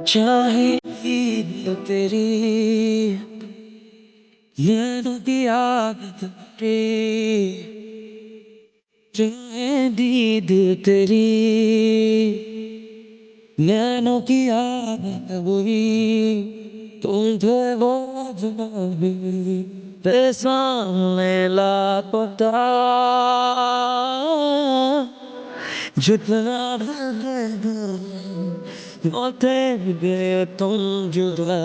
चाहे तो तेरी नैनों की आदत पे चाहे दीद तेरी नैनों की आदत हुई तुम थे वो अजनबी तेरे सामने लापता जितना होते गए तुम जुदा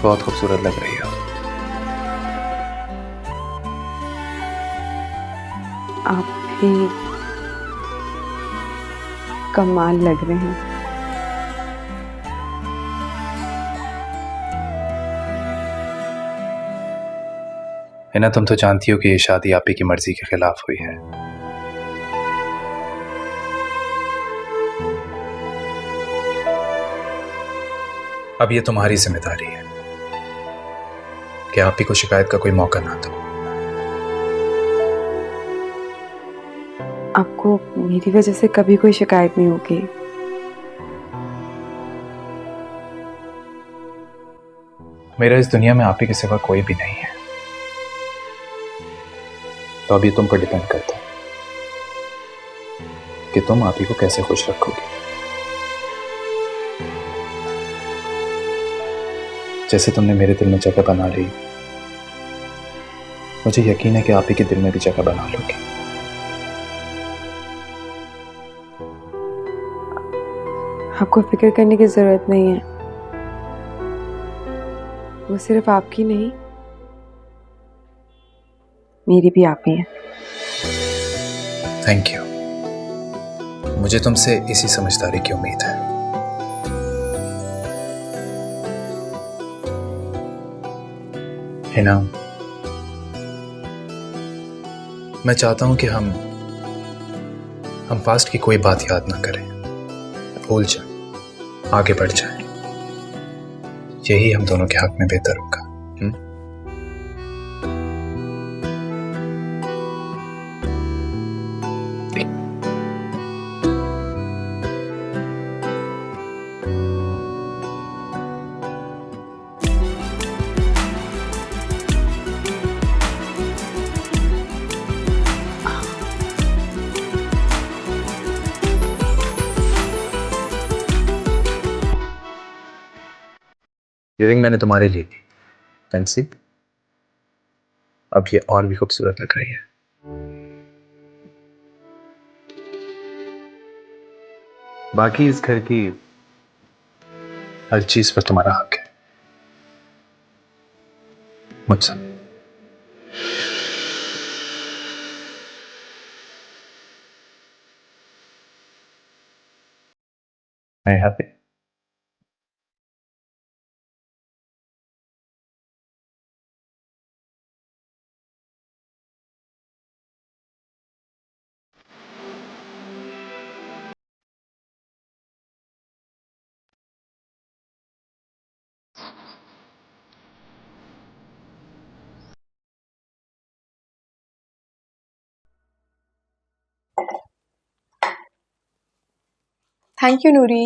बहुत खूबसूरत लग रही हो। आप भी कमाल लग रहे हैं। हिना, तुम तो जानती हो कि ये शादी आप ही की मर्जी के खिलाफ हुई है। अब ये तुम्हारी जिम्मेदारी है कि आप ही को शिकायत का कोई मौका ना दो। आपको मेरी वजह से कभी कोई शिकायत नहीं होगी। मेरा इस दुनिया में आप ही के सिवा कोई भी नहीं है, तो अभी तुम पर डिपेंड करता है कि तुम आप ही को कैसे खुश रखोगे। जैसे तुमने मेरे दिल में जगह बना ली, मुझे यकीन है कि आप ही के दिल में भी जगह बना लोगे। आपको फिक्र करने की जरूरत नहीं है। वो सिर्फ आपकी नहीं, मेरी भी आप ही है। Thank you. मुझे तुमसे इसी समझदारी की उम्मीद है। हिना, मैं चाहता हूं कि हम पास्ट की कोई बात याद ना करें, भूल जाएं, आगे बढ़ जाएं। यही हम दोनों के हक में बेहतर होगा। ये रिंग मैंने तुम्हारे लिए ली, फैंसी। अब ये और भी खूबसूरत लग रही है। बाकी इस घर की हर चीज पर तुम्हारा हक है, मुझसे। Are you happy? Thank you Noori.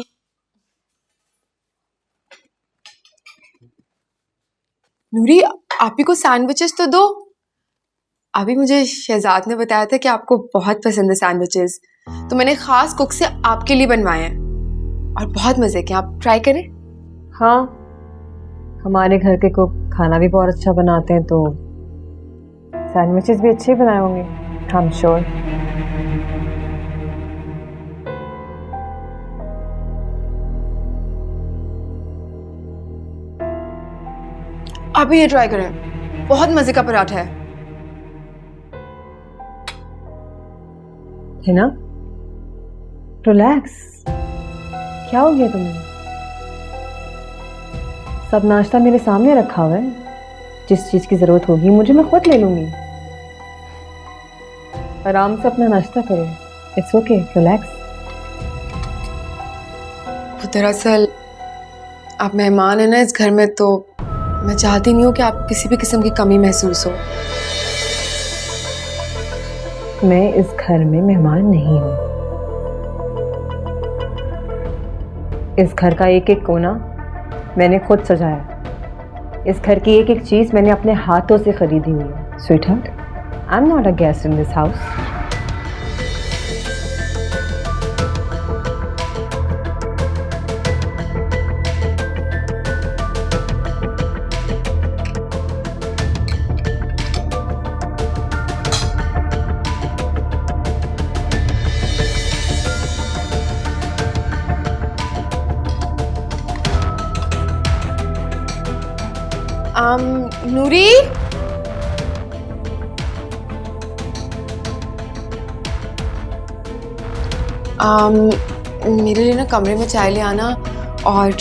Noori, आप ही को सैंडविचेस तो दो। अभी मुझे शहजाद ने बताया था कि आपको बहुत पसंद है सैंडविचेस, तो मैंने खास कुक से आपके लिए बनवाए हैं और बहुत मजे के। आप ट्राई करें। हाँ, हमारे घर के कुक खाना भी बहुत अच्छा बनाते हैं, तो सैंडविचेस भी अच्छे बनाए होंगे, आई एम श्योर। आप भी ये ट्राई करें, बहुत मजे का पराठा है। है ना? रिलैक्स, क्या हो गया तुम्हें? सब नाश्ता मेरे सामने रखा हुआ है, जिस चीज की जरूरत होगी मुझे मैं खुद ले लूंगी। आराम से अपना नाश्ता करें, इट्स ओके, रिलैक्स। दरअसल आप मेहमान हैं ना इस घर में, तो मैं चाहती नहीं हूँ कि आप किसी भी किस्म की कमी महसूस हो। मैं इस घर में मेहमान नहीं हूँ। इस घर का एक एक कोना मैंने खुद सजाया। इस घर की एक एक चीज मैंने अपने हाथों से खरीदी हुई है। Sweetheart, I am not a guest in this house. Noori, मेरे लिए ना कमरे में चाय ले आना, और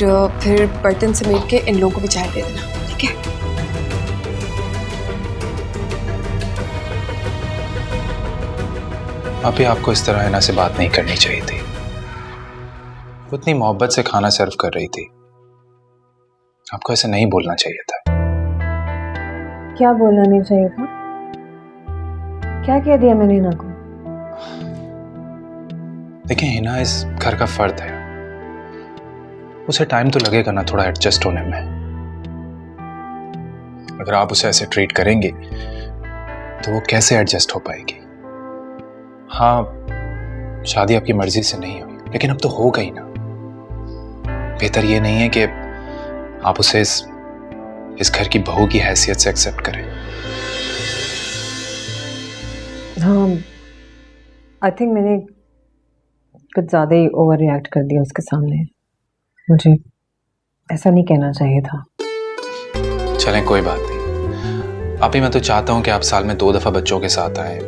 फिर बर्तन समेट के इन लोगों को भी चाय दे देना, ठीक है? अभी आपको इस तरह हिना से बात नहीं करनी चाहिए थी। वो इतनी मोहब्बत से खाना सर्व कर रही थी, आपको ऐसे नहीं बोलना चाहिए था। क्या बोलना नहीं चाहिए था? क्या कह दिया मैंने हिना को? देखिए, हिना इस घर का फर्द है, उसे टाइम तो लगेगा ना थोड़ा एडजस्ट होने में। अगर आप उसे ऐसे ट्रीट करेंगे तो वो कैसे एडजस्ट हो पाएगी? हाँ, शादी आपकी मर्जी से नहीं हुई, लेकिन अब तो हो गई ना। बेहतर ये नहीं है कि आप उसे इस घर की बहू की हैसियत से एक्सेप्ट करें? हाँ, आई थिंक मैंने कुछ ज्यादा ही ओवर रिएक्ट कर दिया उसके सामने। मुझे ऐसा नहीं कहना चाहिए था। चलें, कोई बात नहीं। अभी मैं तो चाहता हूं कि आप साल में 2 दफा बच्चों के साथ आएं,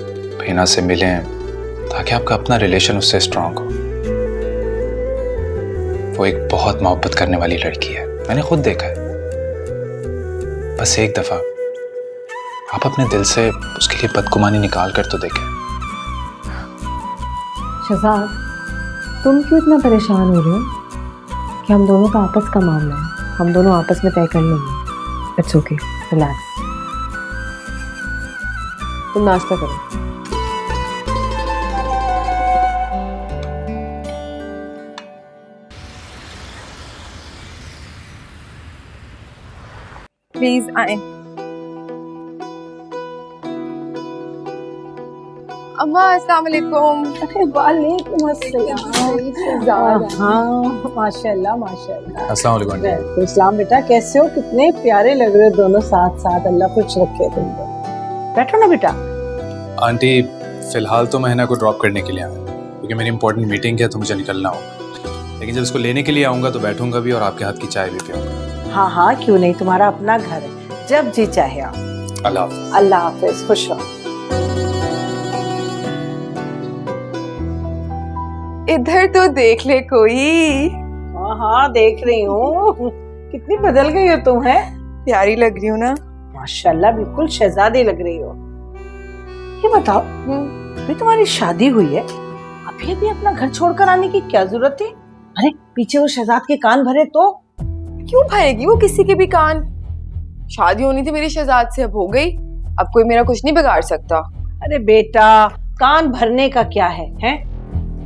हिना से मिलें, ताकि आपका अपना रिलेशन उससे स्ट्रांग हो। वो एक बहुत मोहब्बत करने वाली लड़की है, मैंने खुद देखा है। बस एक दफा आप अपने दिल से उसके लिए बदगुमानी निकाल कर तो देखें। शहजाद, तुम क्यों इतना परेशान हो रहे हो? कि हम दोनों का आपस का मामला है, हम दोनों आपस में तय कर लेंगे। It's okay, relax. तुम नाश्ता करो। प्लीज आए। अम्मा, अस्सलाम वालेकुम। वालेकुम अस्सलाम। हाँ, माशाल्लाह माशाल्लाह। अस्सलाम वालेकुम। इस्लाम बेटा, कैसे हो? कितने प्यारे लग रहे हो दोनों साथ साथ। अल्लाह खुश रखे तुमको। बैठो ना बेटा। आंटी, फिलहाल तो मैं हिना को ड्रॉप करने के लिए आया, क्योंकि मेरी इंपॉर्टेंट मीटिंग है तो मुझे निकलना होगा। लेकिन जब उसको लेने के लिए आऊँगा तो बैठूंगा भी और आपके हाथ की चाय भी पीऊँगा। हाँ हाँ, क्यों नहीं, तुम्हारा अपना घर है, जब जी चाहे आओ। अल्लाह हाफ़िज़। अल्लाह हाफिज, खुश रहो। इधर तो देख ले कोई। हाँ हाँ, देख रही हूँ। कितनी बदल गई हो तुम, है? प्यारी लग रही हूँ ना? माशाल्लाह, बिल्कुल शहजादी लग रही हो। ये बताओ, अभी तुम्हारी शादी हुई है, अभी अभी अपना घर छोड़कर आने की क्या जरूरत थी? अरे पीछे वो शहजाद के कान भरे तो? क्यों भरेगी वो किसी के भी कान? शादी होनी थी मेरी शहजाद से, अब हो गई। अब कोई मेरा कुछ नहीं बिगाड़ सकता। अरे बेटा, कान भरने का क्या है, हैं?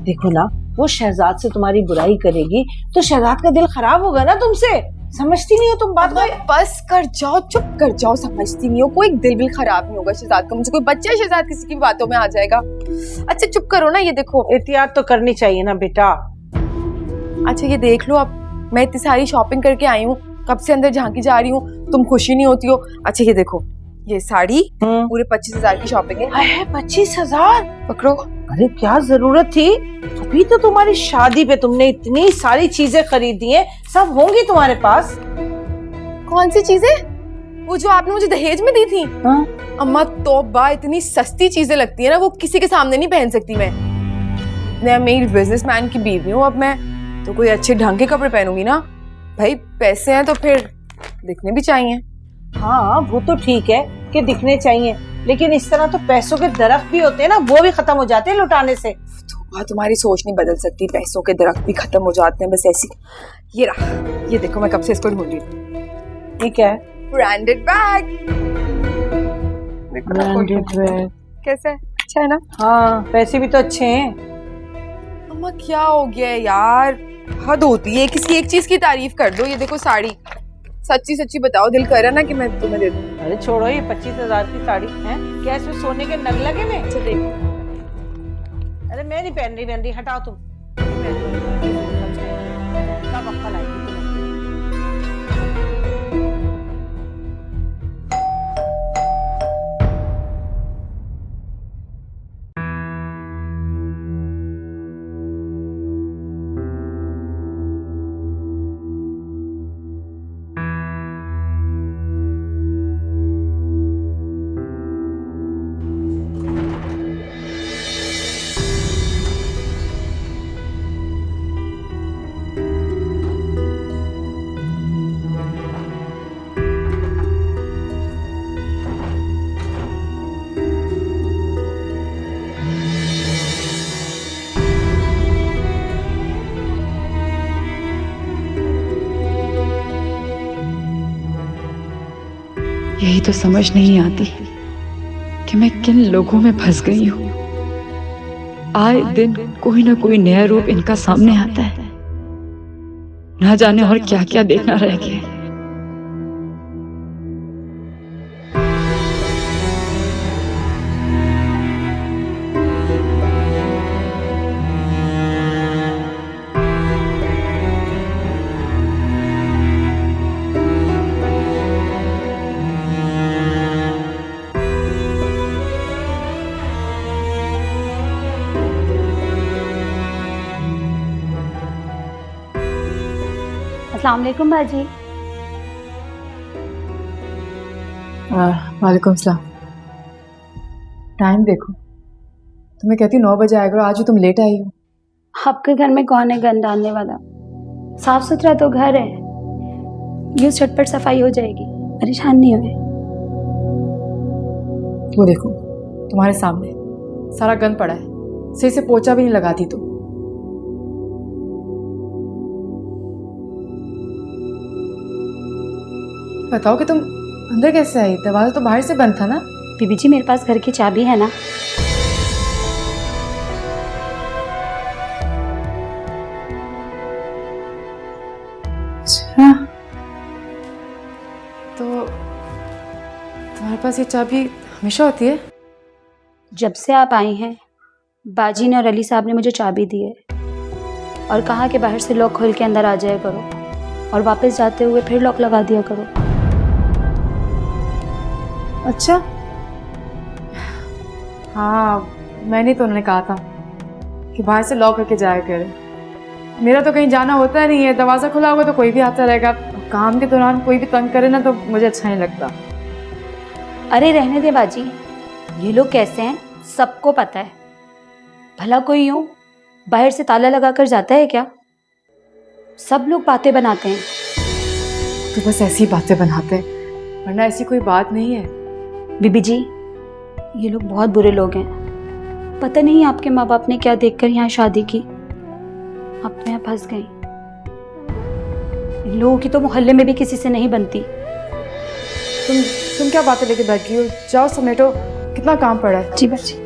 देखो ना, वो शहजाद से तुम्हारी बुराई करेगी तो शहजाद का दिल खराब होगा ना तुमसे। समझती नहीं हो तुम बात को? बस कर जाओ, चुप कर जाओ। समझती नहीं हो, कोई दिल भी खराब नहीं होगा शहजाद का। मुझे कोई बच्चा शहजाद किसी की बातों में आ जाएगा। अच्छा चुप करो ना, ये देखो। एहतियात तो करनी चाहिए ना बेटा। अच्छा ये देख लो, अब मैं इतनी सारी शॉपिंग करके आई हूँ, कब से अंदर झांकी जा रही हूँ, तुम खुशी नहीं होती हो। अच्छा ये देखो, ये साड़ी पूरे 25,000 की शॉपिंग है। 25,000? पकड़ो। अरे क्या जरूरत थी? अभी तो तुम्हारी शादी पे तुमने इतनी सारी चीजें खरीदी हैं, सब होंगी तुम्हारे पास। कौन सी चीजें? वो जो आपने मुझे दहेज में दी थी। अम्मा तौबा, इतनी सस्ती चीजें लगती है ना, वो किसी के सामने नहीं पहन सकती मैं। इतने अमीर बिजनेसमैन की बीवी हूँ अब मैं, तो कोई अच्छे ढंग के कपड़े पहनूंगी ना। भाई पैसे हैं तो फिर दिखने भी चाहिए। हाँ वो तो ठीक है कि दिखने चाहिए, लेकिन इस तरह तो पैसों के दरख्त भी होते हैं ना, वो भी खत्म हो जाते हैं लुटाने से। तो तुम्हारी सोच नहीं बदल सकती, पैसों के दरख्त भी खत्म हो जाते हैं बस ऐसी। ये रहा, ये देखो मैं कब से इसको ढूंढ रही हूँ। ठीक है, ब्रांडेड बैग। देखो ना ब्रांडेड बैग। कैसा है, अच्छा है ना? हाँ पैसे भी तो अच्छे हैं। अम्मा क्या हो गया है यार, हद होती है, किसी एक चीज की तारीफ कर दो। ये देखो साड़ी, सच्ची सच्ची बताओ, दिल कर रहा ना कि मैं तुम्हें दे दूं। अरे छोड़ो, ये 25,000 की साड़ी है क्या, इसमें सोने के नग लगे में? अच्छा देखो, अरे मैं नहीं पहन रही, हटाओ तुम। कब अक्ल आएगी तुम्हें? यही तो समझ नहीं आती कि मैं किन लोगों में फंस गई हूँ। आए दिन कोई ना कोई नया रूप इनका सामने आता है, ना जाने और क्या क्या देखना रह गया है। अस्सलाम वालेकुम बाजी। वालेकुम सलाम। टाइम देखो, तुम्हें कहती 9 बजे आया करो, आज ही तुम लेट आई हो। आपके घर में कौन है गंद डालने वाला? साफ सुथरा तो घर है, यूं झटपट सफाई हो जाएगी, परेशान नहीं हुए। वो देखो तुम्हारे सामने सारा गंद पड़ा है, सही से पोछा भी नहीं लगाती तुम। बताओ कि तुम अंदर कैसे आई? दरवाजा तो बाहर से बंद था ना। बीबी जी मेरे पास घर की चाबी है ना। अच्छा, तो तुम्हारे पास ये चाबी हमेशा होती है? जब से आप आई हैं बाजी ने और अली साहब ने मुझे चाबी दी है और कहा कि बाहर से लॉक खोल के अंदर आ जाया करो और वापस जाते हुए फिर लॉक लगा दिया करो। अच्छा, हाँ मैंने तो उन्होंने कहा था कि बाहर से लॉक करके जाया करे। मेरा तो कहीं जाना होता नहीं है, दरवाज़ा खुला होगा तो कोई भी आता रहेगा। काम के दौरान कोई भी तंग करे ना तो मुझे अच्छा नहीं लगता। अरे रहने दे बाजी, ये लोग कैसे हैं सबको पता है। भला कोई यूं बाहर से ताला लगा कर जाता है क्या? सब लोग बातें बनाते हैं। तो बस ऐसी बातें बनाते हैं, वरना ऐसी कोई बात नहीं है। बीबी जी ये लोग बहुत बुरे लोग हैं, पता नहीं आपके माँ बाप ने क्या देखकर यहाँ शादी की, अब तो यहाँ फंस गई। इन लोगों की तो मोहल्ले में भी किसी से नहीं बनती। तुम क्या बातें लेके बैठ गई हो? जाओ समेटो, कितना काम पड़ा है। जी बाजी।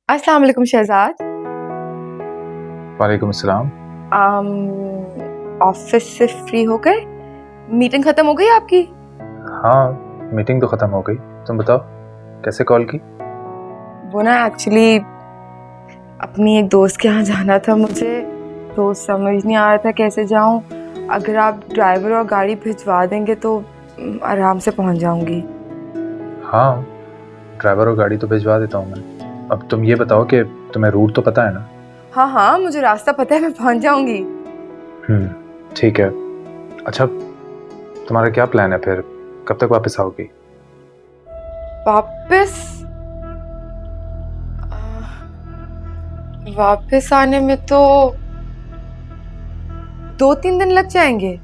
अस्सलाम वालेकुम शहजाद। वालेकुम अस्सलाम। ऑफिस से फ्री हो गए? मीटिंग खत्म हो गई आपकी? हाँ मीटिंग तो ख़त्म हो गई, तुम बताओ। कैसे कॉल की? वो ना एक्चुअली अपनी एक दोस्त के यहाँ जाना था मुझे, तो समझ नहीं आ रहा था कैसे जाऊँ। अगर आप ड्राइवर और गाड़ी भिजवा देंगे तो आराम से पहुँच जाऊँगी। हाँ, ड्राइवर और गाड़ी तो भिजवा देता हूँ मैं। अब तुम ये बताओ कि तुम्हें रूट तो पता है ना? हाँ हाँ, मुझे रास्ता पता है, मैं पहुँच जाऊँगी। ठीक है। अच्छा, तुम्हारा क्या प्लान है फिर? कब तक वापस आओगी? वापस आने में तो 2-3 दिन लग जाएंगे।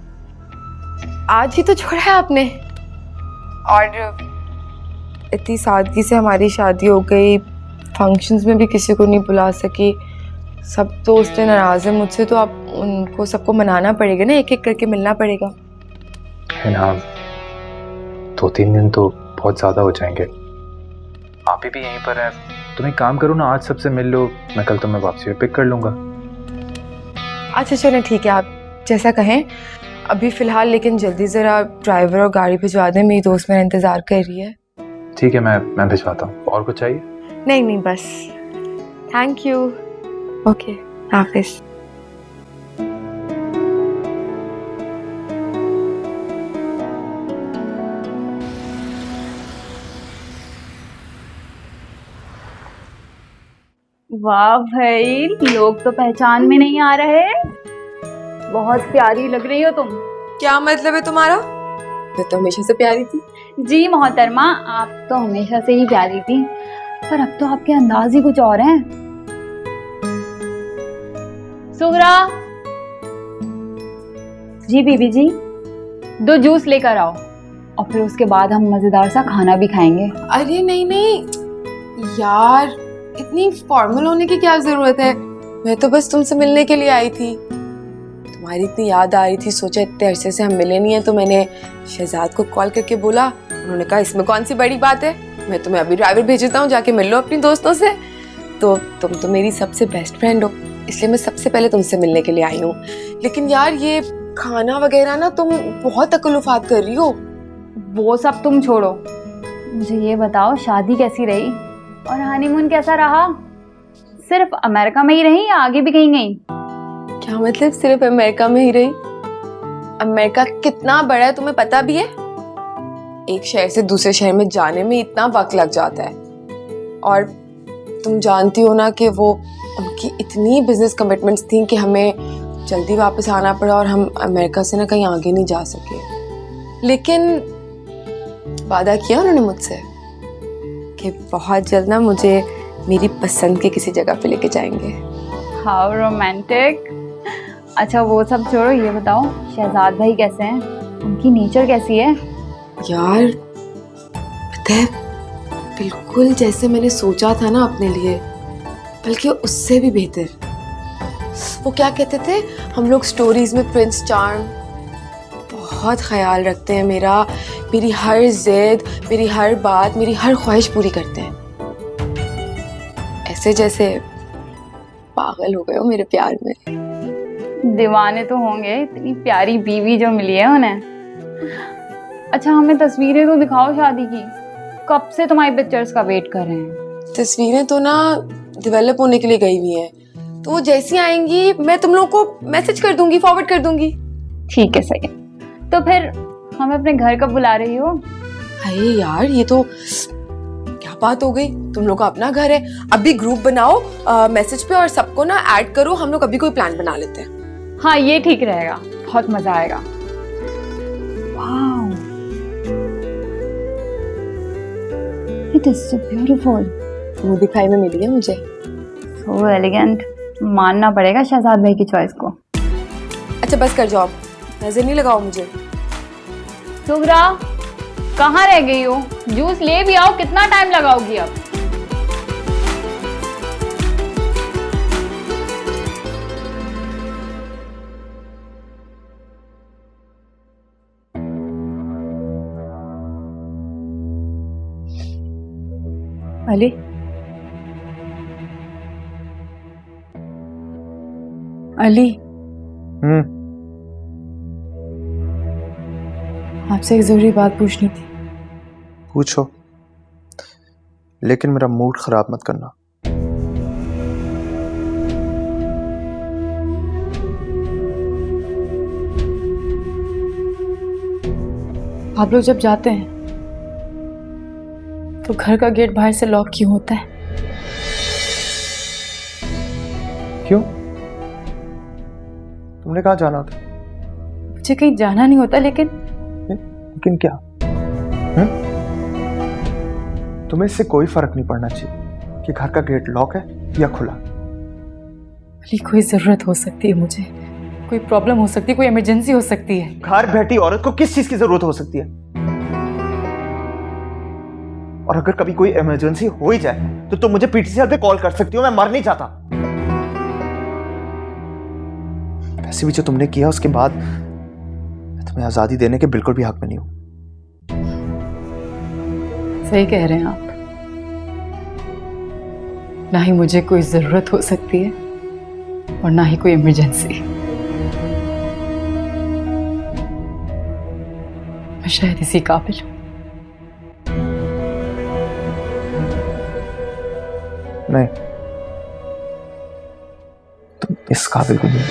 आज ही तो छोड़ा है आपने, और इतनी सादगी से हमारी शादी हो गई, फंक्शंस में भी किसी को नहीं बुला सकी, सब दोस्त नाराज हैं मुझसे, तो आप उनको सबको मनाना पड़ेगा ना, एक एक करके मिलना पड़ेगा। है ना, 2-3 दिन तो बहुत ज़्यादा हो जाएंगे। आप भी यहीं पर हैं, तुम एक काम करो ना, आज सबसे मिल लो, मैं कल तुम्हें वापसी में पिक कर लूँगा। अच्छा चलें, ठीक है, आप जैसा कहें। अभी फ़िलहाल लेकिन जल्दी ज़रा ड्राइवर और गाड़ी भिजवा दें, मेरी दोस्त मेरा इंतज़ार कर रही है। ठीक है, मैं भिजवाता हूँ। और कुछ चाहिए? नहीं बस, थैंक यू। ओके, हाफिज़। वाह भाई, लोग तो पहचान में नहीं आ रहे। बहुत प्यारी लग रही हो तुम। क्या मतलब है तुम्हारा? मैं तो हमेशा से प्यारी थी। जी मोहतरमा, आप तो हमेशा से ही प्यारी थी, पर अब तो आपके अंदाज ही कुछ और हैं। सुगरा। जी बीबी जी। 2 जूस लेकर आओ, और फिर उसके बाद हम मजेदार सा खाना भी खाएंगे। अरे नहीं यार, इतनी फॉर्मल होने की क्या जरूरत है? मैं तो बस तुमसे मिलने के लिए आई थी, तुम्हारी इतनी याद आ रही थी, सोचा इतने अरसे से हम मिले नहीं है, तो मैंने शहजाद को कॉल करके बोला। उन्होंने कहा इसमें कौन सी बड़ी बात है, मैं तुम्हें अभी ड्राइवर भेजता हूँ, जाके मिल लो अपनी दोस्तों से। तो तुम तो मेरी सबसे बेस्ट फ्रेंड हो, इसलिए मैं सबसे पहले तुमसे मिलने के लिए आई हूँ। लेकिन यार ये खाना वगैरह ना, तुम बहुत तकल्लुफ़ात कर रही हो। वो सब तुम छोड़ो, मुझे ये बताओ शादी कैसी रही और हनीमून कैसा रहा? सिर्फ अमेरिका में ही रही या आगे भी कहीं गई? क्या मतलब सिर्फ अमेरिका में ही रही? अमेरिका कितना बड़ा है तुम्हें पता भी है? एक शहर से दूसरे शहर में जाने में इतना वक्त लग जाता है, और तुम जानती हो ना कि वो उनकी इतनी बिजनेस कमिटमेंट्स थी कि हमें जल्दी वापस आना पड़ा, और हम अमेरिका से ना कहीं आगे नहीं जा सके। लेकिन वादा किया उन्होंने मुझसे कि बहुत जल्द ना मुझे मेरी पसंद के किसी जगह पे लेके जाएंगे। How romantic. अच्छा वो सब छोड़ो, ये बताओ शहजाद भाई कैसे हैं? उनकी नेचर कैसी है? यार पता है, बिल्कुल जैसे मैंने सोचा था ना अपने लिए, बल्कि उससे भी बेहतर। वो क्या कहते थे, हम लोग स्टोरीज में प्रिंस चार्म, बहुत ख्याल रखते हैं मेरा, मेरी हर जिद, मेरी हर बात, मेरी हर ख्वाहिश पूरी करते हैं। ऐसे जैसे पागल हो गए हो मेरे प्यार में। दीवाने तो होंगे, इतनी प्यारी बीवी जो मिली है उन्हें। अच्छा हमें तस्वीरें तो दिखाओ शादी की, कब से तुम्हारी पिक्चर्स का वेट कर रहे हैं। तस्वीरें तो ना डेवलप होने के लिए गई हुई हैं, तो वो जैसी आएंगी मैं तुम लोगों को मैसेज कर दूंगी, फॉरवर्ड कर दूंगी। ठीक है सही है, तो फिर हमें अपने घर कब बुला रही हो? अरे यार ये तो क्या बात हो गई, तुम लोग का अपना घर है। अभी ग्रुप बनाओ मैसेज पे, और सबको ना ऐड करो, हम लोग अभी कोई प्लान बना लेते हैं। हाँ ये ठीक रहेगा, बहुत मजा आएगा। Wow, it is so beautiful. वो दिखाई में मिली है मुझे। सो एलिगेंट, मानना पड़ेगा शहजाद भाई की चॉइस को। अच्छा बस कर जाओ, नजर नहीं लगाओ मुझे। सुगरा कहाँ रह गई हो? जूस ले भी आओ, कितना टाइम लगाओगी अब? अली, अली आपसे एक जरूरी बात पूछनी थी। पूछो। लेकिन मेरा मूड खराब मत करना। आप लोग जब जाते हैं तो घर का गेट बाहर से लॉक क्यों होता है? क्यों? तुमने कहाँ जाना था? मुझे कहीं जाना नहीं होता, लेकिन क्या? तुम्हें इससे कोई फर्क नहीं पड़ना चाहिए कि घर का गेट लॉक है या खुला। अली, कोई जरूरत हो सकती है मुझे, कोई प्रॉब्लम हो सकती है, कोई इमरजेंसी हो सकती है। घर बैठी औरत को किस चीज की जरूरत हो सकती है? और अगर कभी कोई इमरजेंसी हो ही जाए तो तुम मुझे पीटीसी पे कॉल कर सकती हो, मैं मर नहीं चाहता। वैसे भी जो तुमने किया उसके बाद मैं तुम्हें आजादी देने के बिल्कुल भी हक में नहीं हूं। सही कह रहे हैं आप। ना ही मुझे कोई जरूरत हो सकती है और ना ही कोई इमरजेंसी। मैं शायद इसी काबिल हूं। नहीं, तुम इस काबिल भी नहीं।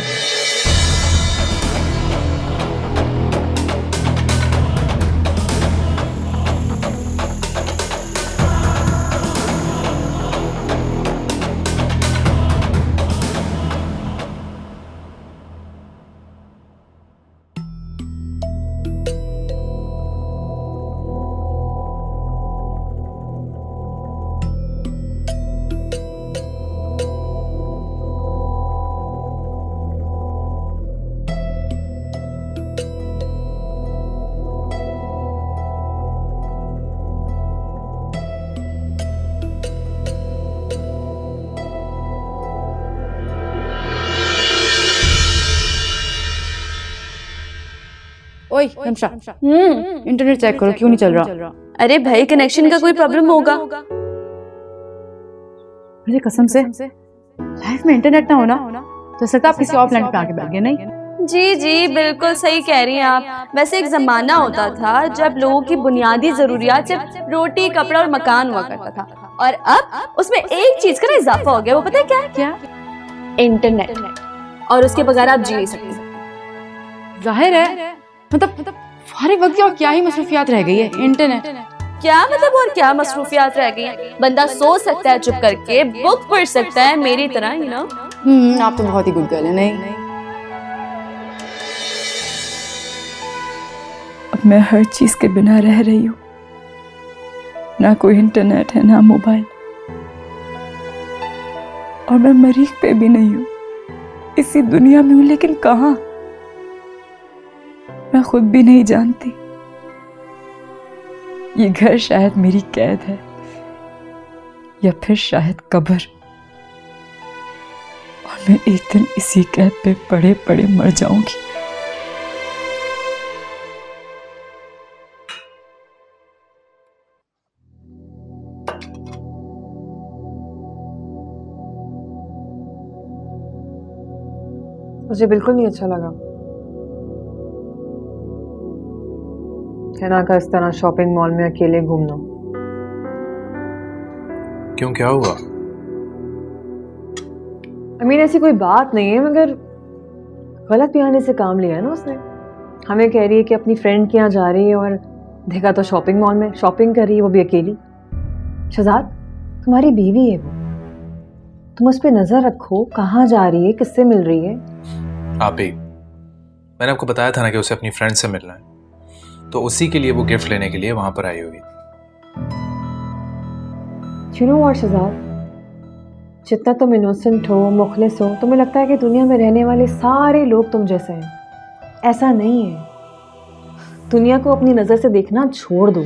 ओए नमशा, इंटरनेट चेक करो क्यों नहीं चल रहा। अरे भाई, कनेक्शन का कोई प्रॉब्लम होगा। मुझे कसम से लाइफ में इंटरनेट ना होना तो सकता आप किसी और प्लेनेट पे आके बैठ गए। नहीं जी जी, बिल्कुल सही कह रही हैं आप। वैसे एक जमाना होता था जब लोगों की बुनियादी जरूरियात सिर्फ रोटी, कपड़ा और मकान हुआ करता था, और अब उसमें एक चीज का ना इजाफा हो गया। वो पता है क्या? क्या? इंटरनेट। और उसके बगैर आप जी नहीं सकते। जाहिर है, मतलब फारिग वक्त की और क्या ही मसरूफियात रह गई है। इंटरनेट क्या मतलब, और क्या मसरूफियात रह गई हैं? बंदा सो सकता है चुप करके, बुक पढ़ सकता है मेरी तरह, यू नो। आप तो बहुत ही गुड गर्ल है। नहीं, अब मैं हर चीज के बिना रह रही हूँ। ना कोई इंटरनेट है, ना मोबाइल, और मैं मरीख पे भी नहीं हूँ। इसी दुनिया में हूँ, लेकिन कहाँ मैं खुद भी नहीं जानती। ये घर शायद मेरी कैद है, या फिर शायद कब्र, और मैं एक दिन इसी कैद पे पड़े पड़े मर जाऊंगी। मुझे बिल्कुल नहीं अच्छा लगा हिना का इस तरह शॉपिंग मॉल में अकेले घूमना। क्यों, क्या हुआ? ऐसी कोई बात नहीं है, मगर गलत बयाने से काम लिया है ना उसने। हमें कह रही है कि अपनी फ्रेंड के यहाँ जा रही है और देखा तो शॉपिंग मॉल में शॉपिंग कर रही है, वो भी अकेली। शहजाद, तुम्हारी बीवी है वो, तुम उस पर नजर रखो, कहाँ जा रही है, किससे मिल रही है। आप ही, मैंने आपको बताया था ना कि उसे अपनी फ्रेंड से मिलना है, तो उसी के लिए वो गिफ्ट लेने के लिए वहां पर आई होगी। You know what, शहजाद, जितना तुम इनोसेंट हो, मुखलिस हो, तुम्हें लगता है कि दुनिया में रहने वाले सारे लोग तुम जैसे हैं। ऐसा नहीं है। दुनिया को अपनी नज़र से देखना छोड़ दो।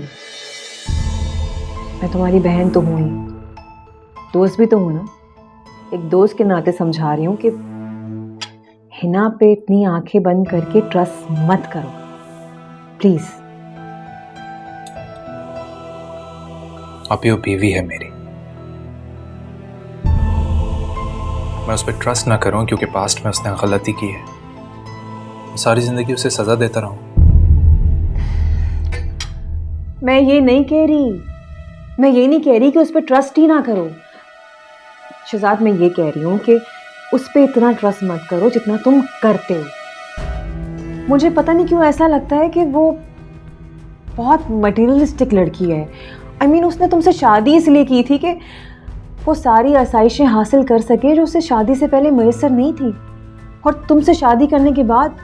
मैं तुम्हारी बहन तो हूँ ही, दोस्त भी तो हूँ ना। एक दोस्त के नाते समझा रही हूँ कि हिना पे इतनी आंखें बंद करके ट्रस्ट मत करो, प्लीज। आप ही वो बीवी है मेरी, मैं उस पर ट्रस्ट ना करूं क्योंकि पास्ट में उसने गलती की है, सारी जिंदगी उसे सजा देता रहूं। मैं ये नहीं कह रही, मैं ये नहीं कह रही कि उस पर ट्रस्ट ही ना करो शहजाद, मैं ये कह रही हूँ कि उस पर इतना ट्रस्ट मत करो जितना तुम करते हो। मुझे पता नहीं क्यों ऐसा लगता है कि वो बहुत मटेरियलिस्टिक लड़की है। I mean, उसने तुमसे शादी इसलिए की थी कि वो सारी आसाइशें हासिल कर सके जो उसे शादी से पहले मैसर नहीं थी, और तुमसे शादी करने के बाद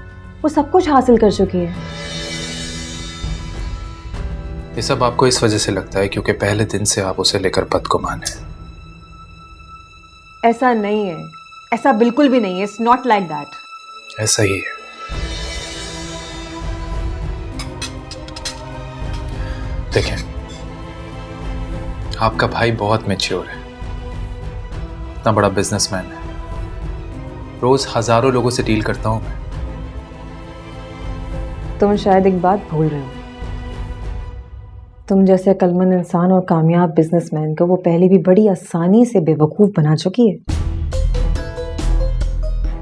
वो सब कुछ हासिल कर चुकी है। ये सब आपको इस वजह से लगता है क्योंकि पहले दिन से आप उसे लेकर बदगुमान हैं। ऐसा नहीं है, ऐसा बिल्कुल भी नहीं है। It's not like that. ऐसा ही है। देखें, आपका भाई बहुत मैच्योर है, इतना बड़ा बिजनेसमैन है, रोज हजारों लोगों से डील करता हूं मैं। तुम शायद एक बात भूल रहे हो। तुम जैसे अक्लमंद इंसान और कामयाब बिजनेसमैन को वो पहले भी बड़ी आसानी से बेवकूफ बना चुकी है।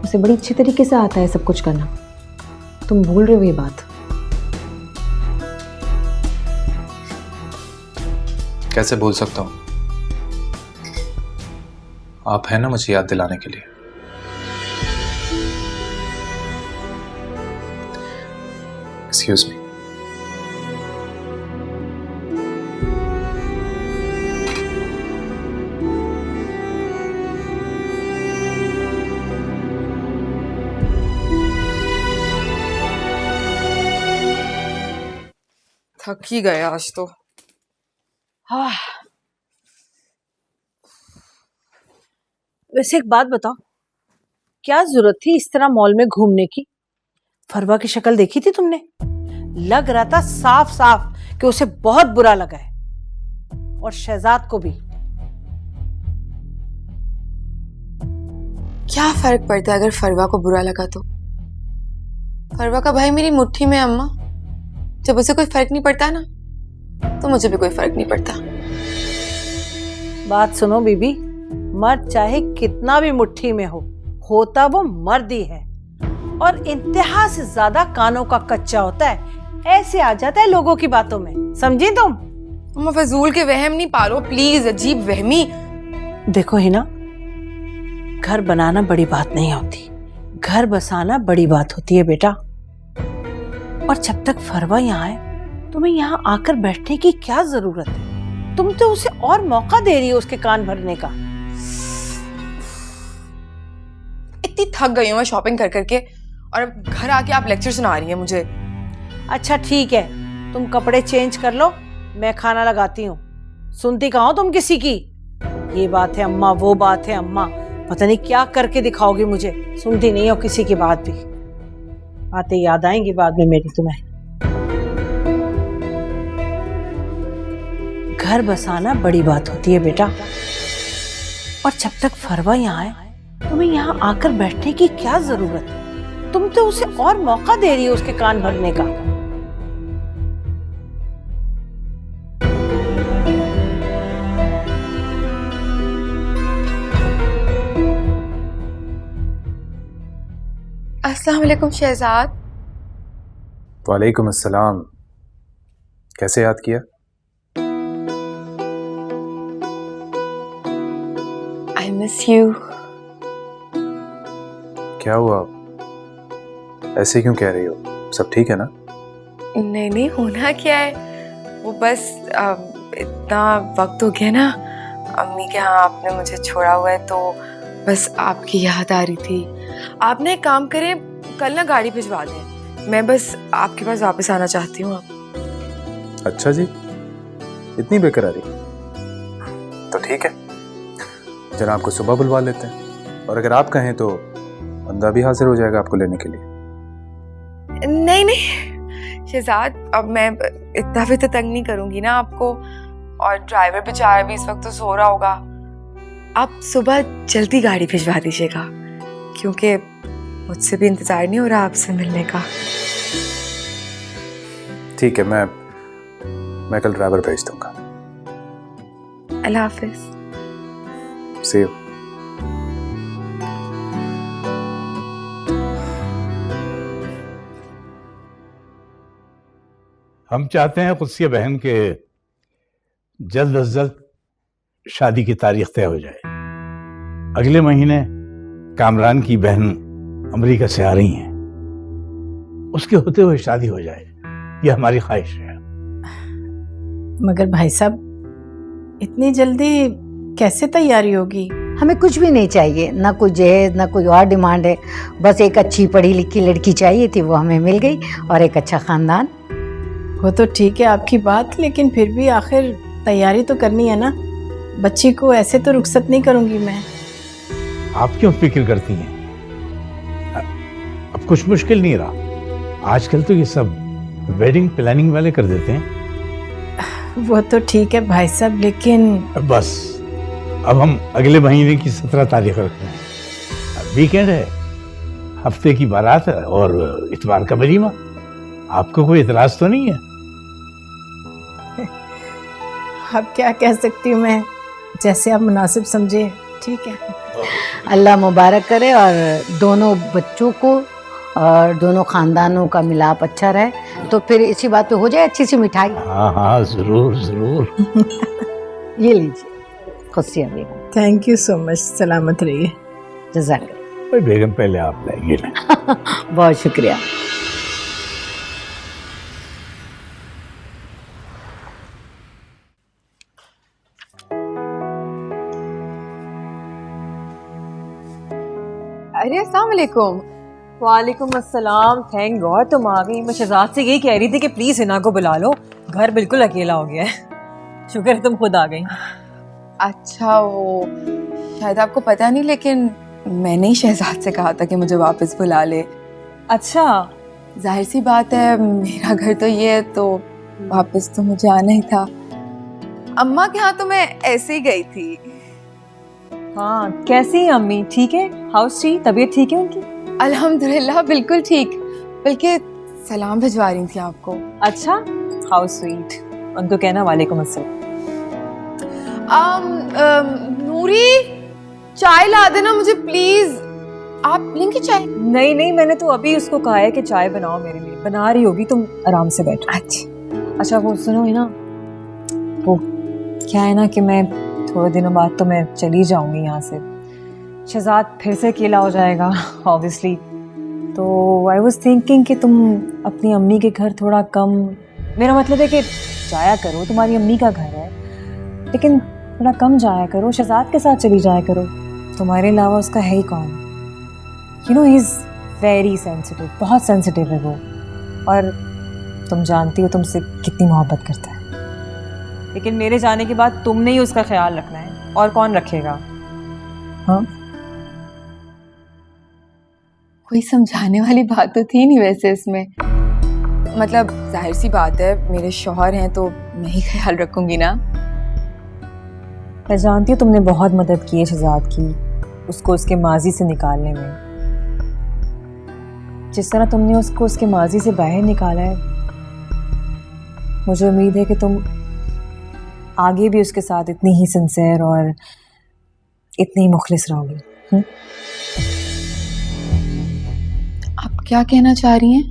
उसे बड़ी अच्छी तरीके से आता है सब कुछ करना। तुम भूल रहे हो ये बात। कैसे भूल सकता हूं? आप हैं ना मुझे याद दिलाने के लिए। Excuse me. थक ही गए आज तो। हाँ। वैसे एक बात बताओ, क्या जरूरत थी इस तरह मॉल में घूमने की? फरवा की शक्ल देखी थी तुमने? लग रहा था साफ साफ कि उसे बहुत बुरा लगा है, और शहजाद को भी। क्या फर्क पड़ता है अगर फरवा को बुरा लगा तो? फरवा का भाई मेरी मुट्ठी में अम्मा। जब उसे कोई फर्क नहीं पड़ता ना, तो मुझे भी कोई फर्क नहीं पड़ता। बात सुनो बीबी, मर्द चाहे कितना भी मुट्ठी में हो, होता वो मर्द ही है, और इंतहा से ज्यादा कानों का कच्चा होता है। ऐसे आ जाता है लोगों की बातों में, समझी तुम? अम्मा फजूल के वहम नहीं पालो प्लीज, अजीब वहमी। देखो हिना, घर बनाना बड़ी बात नहीं होती, घर बसाना बड़ी बात होती है बेटा। और जब तक फरवा यहाँ है, तुम्हें यहाँ आकर बैठने की क्या जरूरत है? तुम तो उसे और मौका दे रही हो उसके कान भरने का। इतनी थक गई हूँ मैं शॉपिंग कर करके, और अब घर आके आप लेक्चर सुना रही हैं मुझे। अच्छा ठीक है, तुम कपड़े चेंज कर लो, मैं खाना लगाती हूँ। सुनती कहाँ हो तुम किसी की? ये बात है अम्मा, वो बात है अम्मा, पता नहीं क्या करके दिखाओगी मुझे। सुनती नहीं हो किसी की बात भी। बातें याद आएंगी बाद में मेरी तुम्हें। घर बसाना बड़ी बात होती है बेटा, और जब तक फरवा यहाँ है, तुम्हें यहाँ आकर बैठने की क्या जरूरत है? तुम तो उसे और मौका दे रही हो उसके कान भरने का। अस्सलाम वालेकुम शहजाद। वालेकुम अस्सलाम। कैसे याद किया? I miss you. क्या हुआ, ऐसे क्यों कह रही हो? सब ठीक है ना? नहीं नहीं, होना क्या है, वो बस इतना वक्त हो गया ना अम्मी के यहाँ आपने मुझे छोड़ा हुआ है, तो बस आपकी याद आ रही थी। आप ना एक काम करें, कल ना गाड़ी भिजवा दें, मैं बस आपके पास वापस आना चाहती हूँ। आप अच्छा जी, इतनी बेकरारी? तो ठीक है, जनाब को सुबह बुलवा लेते हैं, और अगर आप कहें तो बंदा भी हाजिर हो जाएगा आपको लेने के लिए। नहीं नहीं शहजाद, अब मैं इतना भी तो तंग नहीं करूंगी ना आपको, और ड्राइवर बेचारा भी इस वक्त तो सो रहा होगा। आप सुबह जल्दी गाड़ी भिजवा दीजिएगा, क्योंकि मुझसे भी इंतजार नहीं हो रहा आपसे मिलने का। ठीक है, मैं कल ड्राइवर भेज दूंगा। अल्लाह हाफिज। See you. हम चाहते हैं कुत्सिया बहन के जल्द अज जल्द शादी की तारीख तय हो जाए। अगले महीने कामरान की बहन अमेरिका से आ रही हैं, उसके होते हुए शादी हो जाए, ये हमारी ख्वाहिश है। मगर भाई साहब, इतनी जल्दी कैसे तैयारी होगी? हमें कुछ भी नहीं चाहिए, ना कोई जहेज ना कोई और डिमांड है। बस एक अच्छी पढ़ी लिखी लड़की चाहिए थी, वो हमें मिल गई, और एक अच्छा खानदान। वो तो ठीक है आपकी बात, लेकिन फिर भी आखिर तैयारी तो करनी है ना। बच्ची को ऐसे तो रुखसत नहीं करूंगी मैं। आप क्यों फिक्र करती हैं? अब कुछ मुश्किल नहीं रहा, आजकल तो ये सब वेडिंग प्लानिंग वाले कर देते हैं। वो तो ठीक है भाई साहब, लेकिन बस अब हम अगले महीने की 17 तारीख रखते हैं। वीकेंड है, हफ्ते की बारात है और इतवार का वलीमा। आपको कोई इतराज तो नहीं है? अब क्या कह सकती हूँ मैं, जैसे आप मुनासिब समझे। ठीक है। अल्लाह मुबारक करे और दोनों बच्चों को और दोनों खानदानों का मिलाप अच्छा रहे। तो फिर इसी बात पे हो जाए अच्छी सी मिठाई। हाँ हाँ, जरूर जरूर। ये लीजिए, खुशियाँ बेगम। थैंक यू सो मच, सलामत रहिए। जज़ाक। बेगम पहले आप लाइए ना। बहुत शुक्रिया। अरे अस्सलाम वालेकुम। वालेकुम अस्सलाम। थैंक गॉड तुम आ गई। मैं शहजाद से यही कह रही थी कि प्लीज हिना को बुला लो, घर बिल्कुल अकेला हो गया है। शुक्र है तुम खुद आ गई। अच्छा, वो शायद आपको पता नहीं, लेकिन मैंने ही शहजाद से कहा था कि मुझे वापस बुला ले। अच्छा, जाहिर सी बात है, मेरा घर तो ये है, तो वापस तो मुझे आना ही था। अम्मा के यहाँ तो मैं ऐसे ही गई थी। हाँ, कैसी है अम्मी? ठीक है? हाउस ठीक, तबीयत ठीक है उनकी? अल्हम्दुलिल्लाह बिल्कुल ठीक, बल्कि सलाम भिजवा रही थी आपको। अच्छा, हाउ स्वीट। उनको कहना वालेकुम अस्सलाम। नूरी, चाय ला देना मुझे प्लीज। आप लेंगी चाय? नहीं नहीं, मैंने तो अभी उसको कहा है कि चाय बनाओ मेरे लिए। बना रही होगी, तुम आराम से बैठो। अच्छा वो सुनो है ना, वो क्या है ना कि मैं थोड़े दिनों बाद तो मैं चली जाऊंगी यहाँ से। शहजाद फिर से अकेला हो जाएगा ऑब्वियसली। तो आई वाज थिंकिंग कि तुम अपनी अम्मी के घर थोड़ा कम, मेरा मतलब है कि जाया करो, तुम्हारी अम्मी का घर है, लेकिन थोड़ा कम जाया करो। शहजाद के साथ चली जाया करो, तुम्हारे अलावा उसका है ही कौन। You know he is very sensitive, बहुत सेंसिटिव है वो, और तुम जानती हो तुमसे कितनी मोहब्बत करता है। लेकिन मेरे जाने के बाद तुमने ही उसका ख्याल रखना है, और कौन रखेगा? हाँ, कोई समझाने वाली बात तो थी नहीं वैसे इसमें। मतलब जाहिर सी बात है, मेरे शौहर हैं तो मैं ही ख्याल रखूंगी ना। मैं जानती हूँ तुमने बहुत मदद की है शहजाद की, उसको उसके माजी से निकालने में। जिस तरह तुमने उसको उसके माजी से बाहर निकाला है, मुझे उम्मीद है कि तुम आगे भी उसके साथ इतनी ही सिंसियर और इतनी ही मुखलिस रहोगी। आप क्या कहना चाह रही हैं?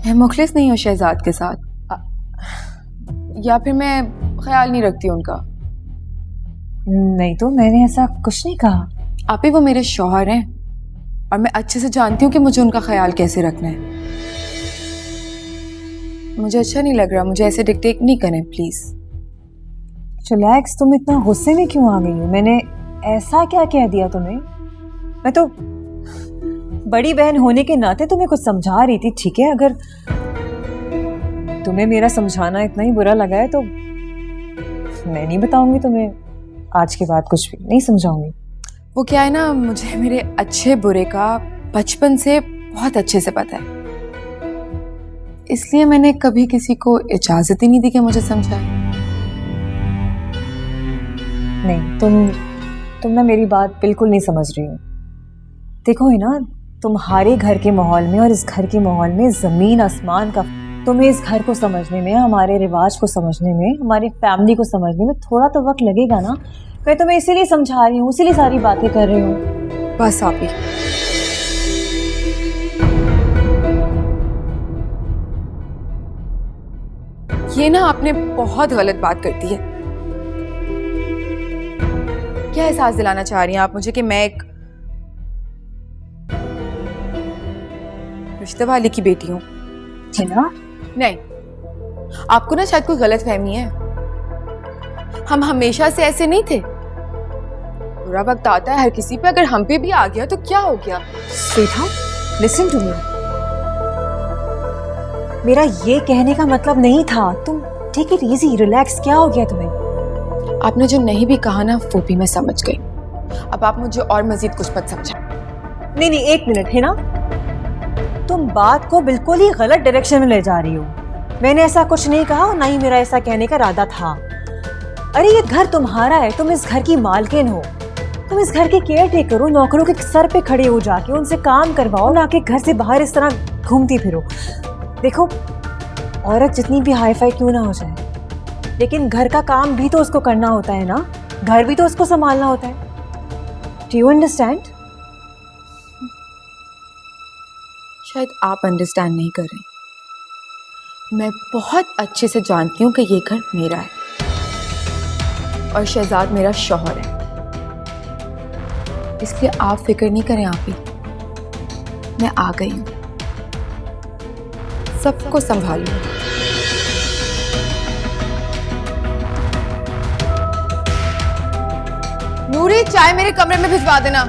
मैं मुखलिस नहीं हूँ शहजाद के साथ, या फिर मैं ख्याल नहीं रखती उनका? नहीं तो मैंने ऐसा कुछ नहीं कहा। आप ही वो मेरे शौहर हैं, और मैं अच्छे से जानती हूँ कि मुझे उनका ख्याल कैसे रखना है। मुझे अच्छा नहीं लग रहा, मुझे ऐसे डिक्टेट नहीं करें प्लीज। रिलैक्स, तुम इतना गुस्से में क्यों आ गई हो? मैंने ऐसा क्या कह दिया तुम्हें? मैं तो बड़ी बहन होने के नाते तुम्हें कुछ समझा रही थी, ठीक है? अगर तुम्हें मेरा समझाना इतना ही बुरा लगा है तो मैं नहीं बताऊंगी तुम्हें, आज के बाद कुछ भी नहीं समझाऊंगी। वो क्या है ना, मुझे मेरे अच्छे बुरे का बचपन से बहुत अच्छे से पता है, इसलिए मैंने कभी किसी को इजाजत ही नहीं दी कि मुझे समझाए। नहीं, तुम ना मेरी बात बिल्कुल नहीं समझ रही हो। देखो है ना, तुम्हारे घर के माहौल में और इस घर के माहौल में ज़मीन आसमान का। तुम्हें इस घर को समझने में, हमारे रिवाज को समझने में, हमारी फैमिली को समझने में थोड़ा तो वक्त लगेगा ना। मैं तुम्हें इसीलिए समझा रही हूँ, इसीलिए सारी बातें कर रही हूँ। बस आप ही। ये ना आपने बहुत गलत बात कर दी है। क्या एहसास दिलाना चाह रही हैं आप मुझे कि मैं एक रिश्ते वाले की बेटी हूँ? हिना, नहीं, आपको ना शायद कोई गलत फहमी है। हम हमेशा से ऐसे नहीं थे। बुरा वक्त आता है हर किसी पे, अगर हम पे भी आ गया तो क्या हो गया? Sweetheart, listen to me. मेरा ये कहने का मतलब नहीं था। तुम टेक इट इजी, रिलैक्स। क्या हो गया तुम्हें? आपने जो नहीं भी कहा ना वो भी मैं समझ गई। अब आप मुझे और मजीद कुछ मत समझा। नहीं नहीं, एक मिनट है ना, तुम बात को बिल्कुल ही गलत डायरेक्शन में ले जा रही हो। मैंने ऐसा कुछ नहीं कहा और ना ही मेरा ऐसा कहने का इरादा था। अरे ये घर तुम्हारा है, तुम इस घर की मालकिन हो, तुम इस घर के केयर टेकर हो। नौकरों के सर पे खड़े हो जाके उनसे काम करवाओ, ना कि घर से बाहर इस तरह घूमती फिरो। देखो, औरत जितनी भी हाई फाई क्यों ना हो जाए, लेकिन घर का काम भी तो उसको करना होता है ना, घर भी तो उसको संभालना होता है। Do you understand? शायद आप अंडरस्टैंड नहीं कर रही। मैं बहुत अच्छे से जानती हूँ कि ये घर मेरा है और शहजाद मेरा शौहर है, इसलिए आप फिक्र नहीं करें। आप ही, मैं आ गई हूँ, सबको संभालूं। नूरी, चाय मेरे कमरे में भिजवा देना।